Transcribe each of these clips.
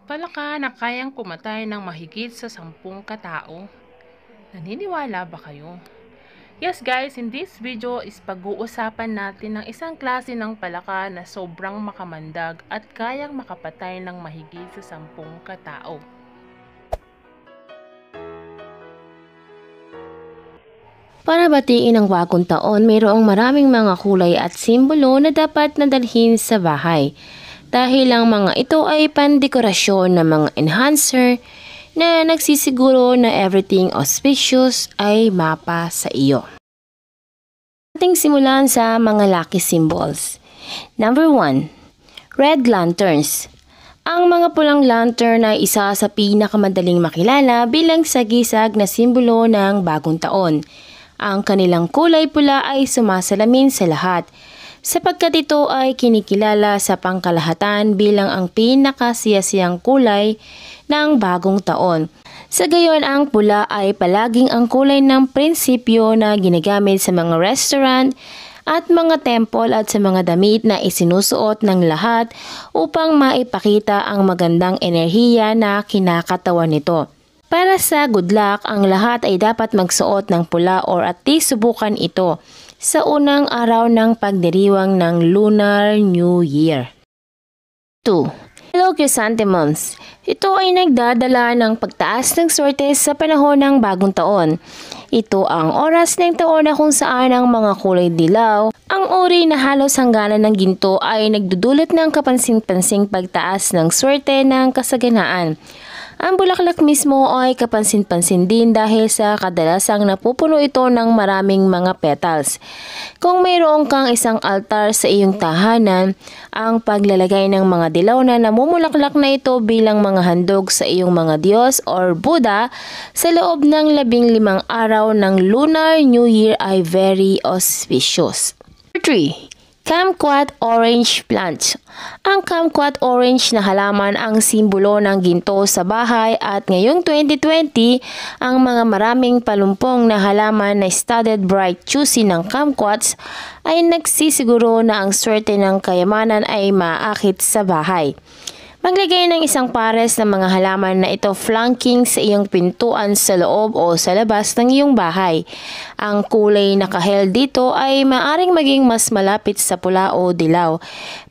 Palaka na kayang pumatay ng mahigit sa 10 katao? Naniniwala ba kayo? Yes guys, in this video is pag-uusapan natin ng isang klase ng palaka na sobrang makamandag at kayang makapatay ng mahigit sa 10 katao. Para batiin ang bagong taon, mayroong maraming mga kulay at simbolo na dapat nadalhin sa bahay. Dahil ang mga ito ay pandekorasyon ng mga enhancer na nagsisiguro na everything auspicious ay mapa sa iyo. Ating simulan sa mga lucky symbols. Number 1. Red lanterns. Ang mga pulang lantern ay isa sa pinakamadaling makilala bilang sagisag na simbolo ng bagong taon. Ang kanilang kulay pula ay sumasalamin sa lahat, sapagkat ito ay kinikilala sa pangkalahatan bilang ang pinakasiyasiyang kulay ng bagong taon. Sa gayon, ang pula ay palaging ang kulay ng prinsipyo na ginagamit sa mga restaurant at mga temple at sa mga damit na isinusuot ng lahat upang maipakita ang magandang enerhiya na kinakatawan nito. Para sa good luck, ang lahat ay dapat magsuot ng pula or at least subukan ito sa unang araw ng pagdiriwang ng Lunar New Year. 2. Hello Chrysanthemums. Ito ay nagdadala ng pagtaas ng swerte sa panahon ng bagong taon. Ito ang oras ng taon na kung saan ang mga kulay dilaw, ang uri na halos hangganan ng ginto ay nagdudulot ng kapansin-pansing pagtaas ng swerte ng kasaganaan. Ang bulaklak mismo ay kapansin-pansin din dahil sa kadalasang napupuno ito ng maraming mga petals. Kung mayroon kang isang altar sa iyong tahanan, ang paglalagay ng mga dilaw na namumulaklak na ito bilang mga handog sa iyong mga Diyos or Buddha sa loob ng 15 araw ng Lunar New Year ay very auspicious. 3. Kumquat orange plant. Ang kumquat orange na halaman ang simbolo ng ginto sa bahay at ngayong 2020, ang mga maraming palumpong na halaman na studded bright juicy ng kumquats ay nagsisiguro na ang swerte ng kayamanan ay maaakit sa bahay. Maglagay ng isang pares ng mga halaman na ito flanking sa iyong pintuan sa loob o sa labas ng iyong bahay. Ang kulay na kahel dito ay maaring maging mas malapit sa pula o dilaw.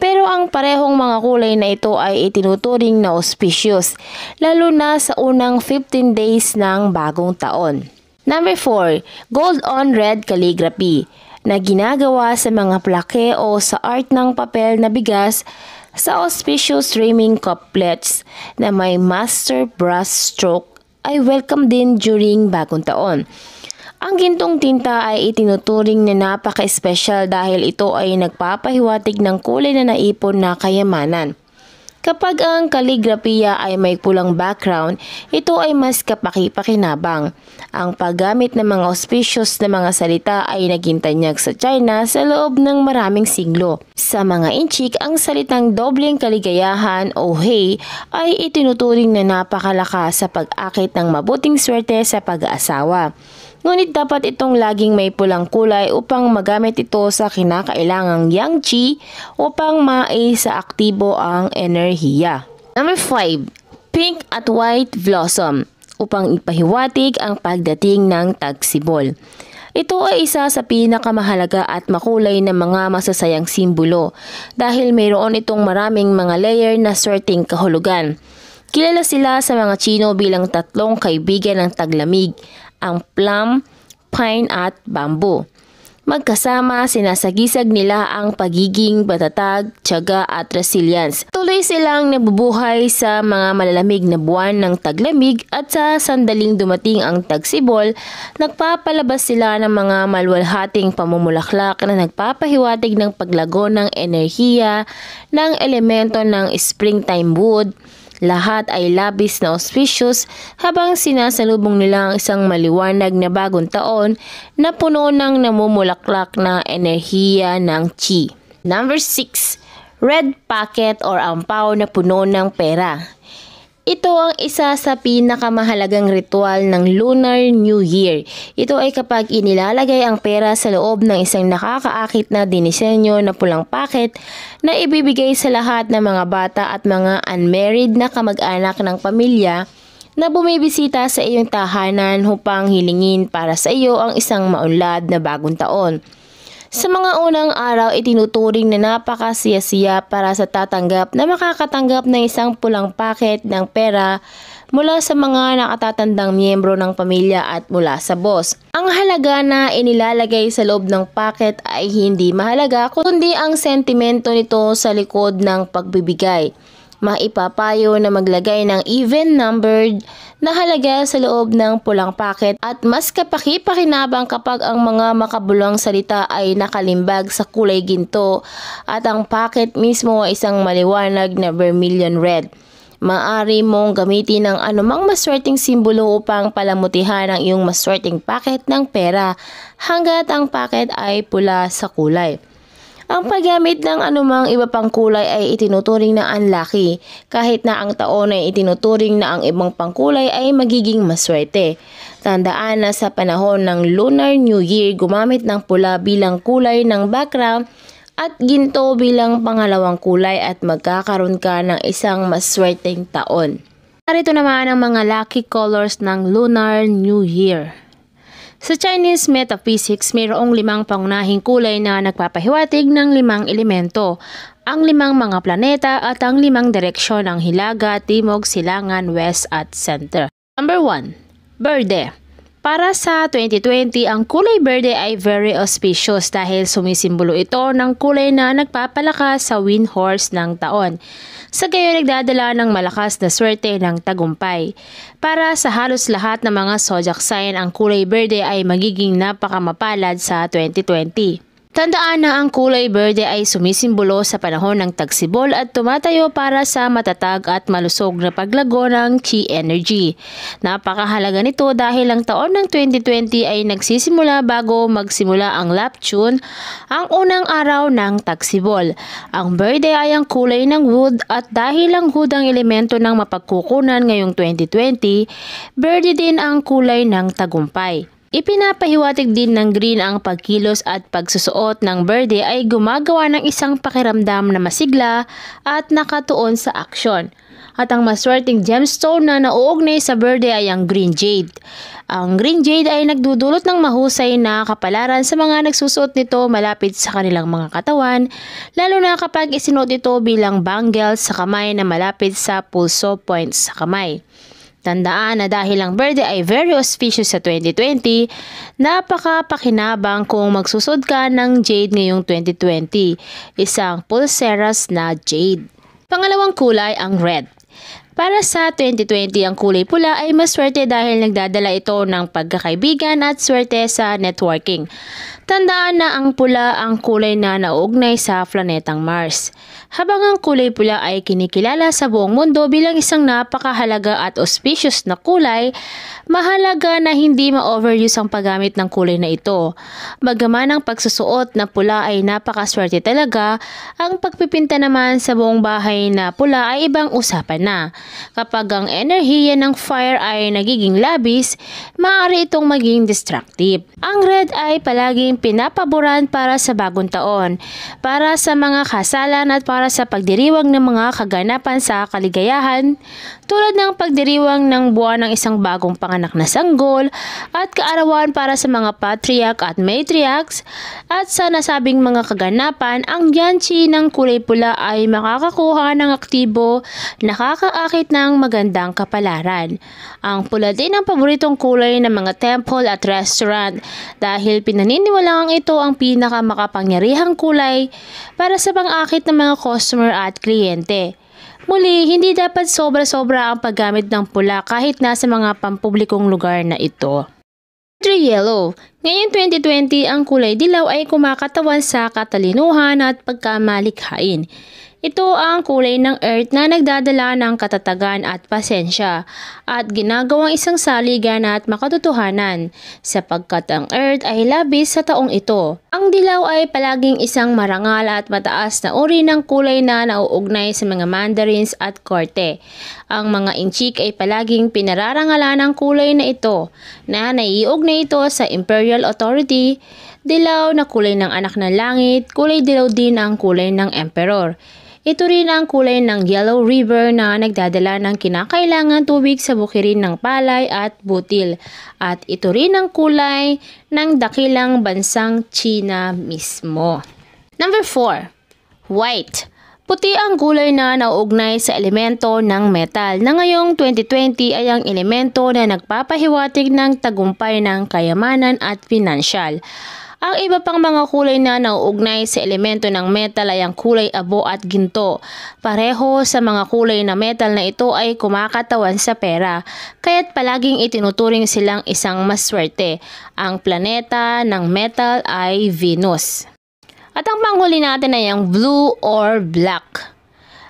Pero ang parehong mga kulay na ito ay itinuturing na auspicious, lalo na sa unang 15 days ng bagong taon. Number 4. Gold on red calligraphy na ginagawa sa mga plake o sa art ng papel na bigas sa auspicious rhyming couplets na may master brush stroke ay welcome din during bagong taon. Ang gintong tinta ay itinuturing na napaka-espesyal dahil ito ay nagpapahiwatig ng kulay na naipon na kayamanan. Kapag ang kaligrafiya ay may pulang background, ito ay mas kapaki-pakinabang. Ang paggamit ng mga auspicious na mga salita ay naging tanyag sa China sa loob ng maraming siglo. Sa mga Inchik, ang salitang dobleng kaligayahan o Hei ay itinuturing na napakalakas sa pag-akit ng mabuting swerte sa pag-aasawa. Ngunit dapat itong laging may pulang kulay upang magamit ito sa kinakailangang yang qi upang maisa aktibo ang enerhiya. Number 5. Pink at white blossom upang ipahiwatig ang pagdating ng tagsibol. Ito ay isa sa pinakamahalaga at makulay na mga masasayang simbolo dahil mayroon itong maraming mga layer na swerteng kahulugan. Kilala sila sa mga Chino bilang tatlong kaibigan ng taglamig, ang plum, pine at bamboo. Magkasama, sinasagisag nila ang pagiging matatag, tiyaga at resilience. Tuloy silang nabubuhay sa mga malalamig na buwan ng taglamig at sa sandaling dumating ang tagsibol, nagpapalabas sila ng mga malwalhating pamumulaklak na nagpapahiwatig ng paglago ng enerhiya ng elemento ng springtime wood. Lahat ay labis na auspicious habang sinasalubong nila ang isang maliwanag na bagong taon na puno ng namumulaklak na enerhiya ng Qi. Number 6. Red packet or ampaw na puno ng pera. Ito ang isa sa pinakamahalagang ritual ng Lunar New Year. Ito ay kapag inilalagay ang pera sa loob ng isang nakakaakit na dinisenyo na pulang paket na ibibigay sa lahat ng mga bata at mga unmarried na kamag-anak ng pamilya na bumibisita sa iyong tahanan upang hilingin para sa iyo ang isang maunlad na bagong taon. Sa mga unang araw, itinuturing na napakasiya-siya para sa tatanggap na makakatanggap ng isang pulang paket ng pera mula sa mga nakatatandang miyembro ng pamilya at mula sa boss. Ang halaga na inilalagay sa loob ng paket ay hindi mahalaga kundi ang sentimento nito sa likod ng pagbibigay. Maipapayo na maglagay ng even-numbered na halaga sa loob ng pulang paket at mas kapaki-pakinabang kapag ang mga makabuluhang salita ay nakalimbag sa kulay ginto at ang paket mismo ay isang maliwanag na vermilion red. Maaari mong gamitin ang anumang maswerteng simbolo upang palamutihan ang iyong maswerteng paket ng pera hanggat ang paket ay pula sa kulay. Ang paggamit ng anumang iba pang kulay ay itinuturing na unlucky, kahit na ang taon ay itinuturing na ang ibang pangkulay ay magiging maswerte. Tandaan na sa panahon ng Lunar New Year, gumamit ng pula bilang kulay ng background at ginto bilang pangalawang kulay at magkakaroon ka ng isang maswerteng taon. Narito naman ang mga lucky colors ng Lunar New Year. Sa Chinese metaphysics, mayroong 5 pangunahing kulay na nagpapahiwatig ng 5 elemento, ang 5 mga planeta at ang 5 direksyon ng hilaga, timog, silangan, west at center. Number 1. Berde. Para sa 2020, ang kulay berde ay very auspicious dahil sumisimbolo ito ng kulay na nagpapalakas sa wind horse ng taon. Sa gayon, nagdadala ng malakas na swerte ng tagumpay. Para sa halos lahat ng mga zodiac sign, ang kulay berde ay magiging napakamapalad sa 2020. Tandaan na ang kulay berde ay sumisimbolo sa panahon ng tagsibol at tumatayo para sa matatag at malusog na paglago ng chi energy. Napakahalaga nito dahil ang taon ng 2020 ay nagsisimula bago magsimula ang Lapchun, ang unang araw ng tagsibol. Ang berde ay ang kulay ng wood at dahil ang wood ang elemento ng mapagkukunan ngayong 2020, berde din ang kulay ng tagumpay. Ipinapahiwatig din ng green ang pagkilos at pagsusuot ng berde ay gumagawa ng isang pakiramdam na masigla at nakatuon sa aksyon. At ang maswerteng gemstone na nauugnay sa berde ay ang green jade. Ang green jade ay nagdudulot ng mahusay na kapalaran sa mga nagsusuot nito malapit sa kanilang mga katawan, lalo na kapag isinuot ito bilang bangle sa kamay na malapit sa pulso points sa kamay. Tandaan na dahil ang berde ay very auspicious sa 2020, napakapakinabang kung magsusod ka ng jade ngayong 2020, isang pulseras na jade. Pangalawang kulay ang red. Para sa 2020, ang kulay pula ay maswerte dahil nagdadala ito ng pagkakaibigan at swerte sa networking. Tandaan na ang pula ang kulay na nauugnay sa planetang Mars. Habang ang kulay pula ay kinikilala sa buong mundo bilang isang napakahalaga at auspicious na kulay, mahalaga na hindi ma-overuse ang paggamit ng kulay na ito. Bagaman ang pagsusuot na pula ay napakaswerte talaga, ang pagpipinta naman sa buong bahay na pula ay ibang usapan na. Kapag ang enerhiya ng fire ay nagiging labis, maaari itong maging destructive. Ang red ay palaging pinapaboran para sa bagong taon, para sa mga kasalan at para sa pagdiriwang ng mga kaganapan sa kaligayahan, tulad ng pagdiriwang ng buwan ng isang bagong panganak na sanggol at kaarawan para sa mga patriarch at matriarchs, at sa nasabing mga kaganapan, ang yanchi ng kulay pula ay makakakuha ng aktibo, nakakaakit ng magandang kapalaran. Ang pula din ang paboritong kulay ng mga temple at restaurant dahil pinaniniwalaang ito ang pinakamakapangyarihang kulay para sa pang-akit ng mga customer at kliyente. Muli, hindi dapat sobra-sobra ang paggamit ng pula kahit nasa mga pampublikong lugar na ito. Yellow. Ngayong 2020, ang kulay dilaw ay kumakatawan sa katalinuhan at pagkamalikhain. Ito ang kulay ng earth na nagdadala ng katatagan at pasensya at ginagawang isang saligan at makatotohanan sapagkat ang earth ay labis sa taong ito. Ang dilaw ay palaging isang marangal at mataas na uri ng kulay na nauugnay sa mga mandarins at korte. Ang mga inchik ay palaging pinararangalan ng kulay na ito na naiugnay ito sa imperial authority. Dilaw na kulay ng anak ng langit, kulay dilaw din ang kulay ng emperor. Ito rin ang kulay ng Yellow River na nagdadala ng kinakailangan tubig sa bukirin ng palay at butil. At ito rin ang kulay ng dakilang bansang China mismo. Number 4. White. Puti ang kulay na nauugnay sa elemento ng metal na ngayong 2020 ay ang elemento na nagpapahiwatig ng tagumpay ng kayamanan at pinansyal. Ang iba pang mga kulay na nauugnay sa elemento ng metal ay ang kulay abo at ginto. Pareho sa mga kulay na metal na ito ay kumakatawan sa pera, kaya't palaging itinuturing silang isang maswerte. Ang planeta ng metal ay Venus. At ang panghuli natin ay ang blue or black.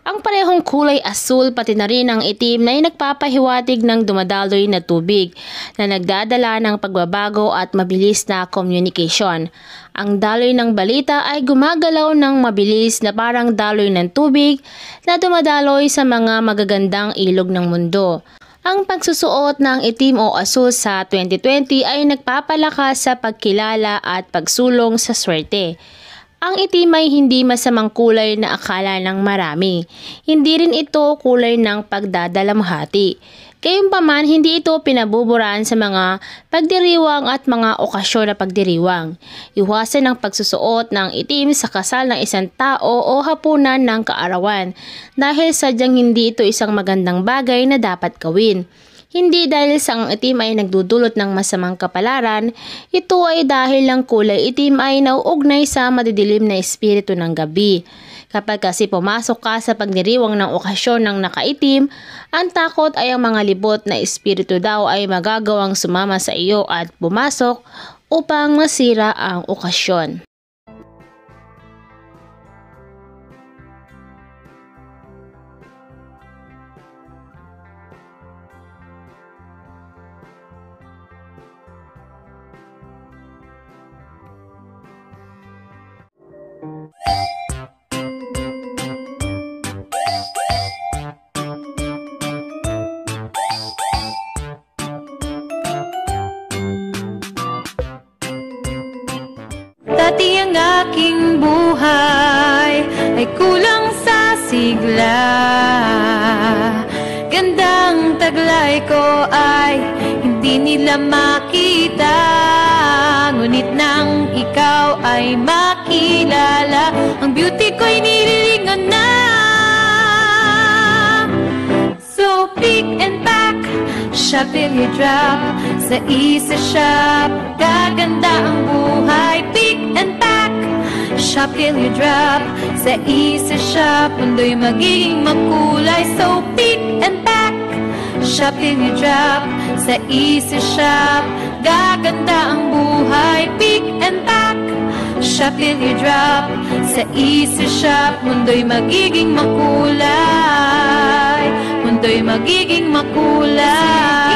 Ang parehong kulay asul pati na rin ang itim na nagpapahiwatig ng dumadaloy na tubig na nagdadala ng pagbabago at mabilis na communication. Ang daloy ng balita ay gumagalaw ng mabilis na parang daloy ng tubig na dumadaloy sa mga magagandang ilog ng mundo. Ang pagsusuot ng itim o asul sa 2020 ay nagpapalakas sa pagkilala at pagsulong sa swerte. Ang itim ay hindi masamang kulay na akala ng marami. Hindi rin ito kulay ng pagdadalamhati. Gayunpaman, hindi ito pinabuburaan sa mga pagdiriwang at mga okasyon na pagdiriwang. Iwasan ang pagsusuot ng itim sa kasal ng isang tao o hapunan ng kaarawan dahil sadyang hindi ito isang magandang bagay na dapat gawin. Hindi dahil sa ang itim ay nagdudulot ng masamang kapalaran, ito ay dahil ang kulay itim ay nauugnay sa madidilim na espiritu ng gabi. Kapag kasi pumasok ka sa pagdiriwang ng okasyon ng nakaitim, ang takot ay ang mga libot na espiritu daw ay magagawang sumama sa iyo at pumasok upang masira ang okasyon. Dati ang aking buhay ay kulang sa sigla. Gandang taglay ko ay hindi nila makita. Ngunit nang ikaw ay makilala, ang beauty ko'y nililingon na. So pick and pack, shop till you drop. Sa isa shop, gaganda ang buhay. Pick and pack, shop till you drop. Sa isa shop, mundo'y magiging makulay. So pick and pack, shop till you drop. Sa isa shop, gaganda ang buhay. Pick and pack, shop till you drop. Sa isa shop, mundo'y magiging makulay. Mundo'y magiging makulay.